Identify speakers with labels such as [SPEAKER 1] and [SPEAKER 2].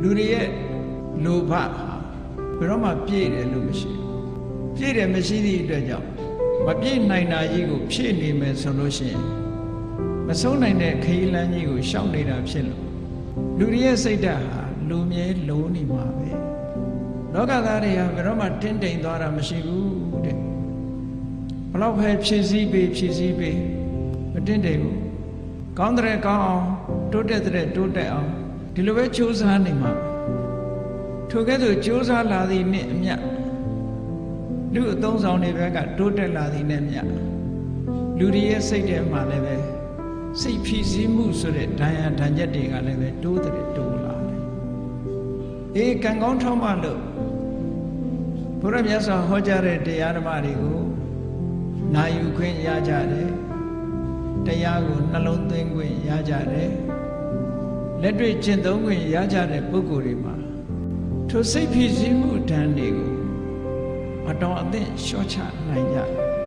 [SPEAKER 1] လူတွေရဲ့လိုဘဟာဘယ်တော့မှပြည့်တယ်လို့မရှိဘူးပြည့်တယ်မရှိသည့်အတွက်ကြောင့်မပြည့်နိုင်တာကြီးကိုဖြည့်နေမယ်ဆိုလို့ရှိရင်မဆုံးနိုင်တဲ့ခရီးလမ်းကြီးကိုရှောင်နေတာဖြစ်လို့လူတွေရဲ့စိတ်ဓာတ်ဟာလူမြဲလုံးနေမှာပဲလောကသားတွေဟာဘယ်တော့မှတင်းတိမ်သွားတာမရှိဘူးတဲ့ဘလောက်ပဲဖြည့်ဆည်းပေးမတင်းတိမ်ဘူးကောင်းတဲ့ကောင်းအောင်တိုးတက်တဲ့တိုးတက်အောင်ဒီလိုပဲကြိုးစားနေမှာထိုကဲ့သို့ကြိုးစားလာသည်နှင့်အမျှလူအသုံးဆောင်တွေဘက်ကတိုးတက်လာသည်နဲ့မျှလူတွေရဲ့စိတ်ထဲမှာလည်းပဲစိတ်ဖြည့်ဆည်းမှုဆိုတဲ့ဒဏ်ရာဒဏ်ချက်တွေကလည်းပဲတိုးလာတယ်ကံကောင်းထောက်မှလို့ဘုရားမြတ်စွာဟောကြားတဲ့တရားဓမ္မတွေကိုနာယူခွင့်ရကြတယ်တရားကိုနှလုံးသွင်းခွင့်ရကြတယ်လက်တွေ့ကျင့်သုံးခွင့်ရကြတဲ့ပုဂ္ဂိုလ်တွေမှာထိုစိတ်ဖြည့်ဆည်းမှုဓာတ်တွေကိုအတော်အသင့်လျှော့ချနိုင်ကြတယ်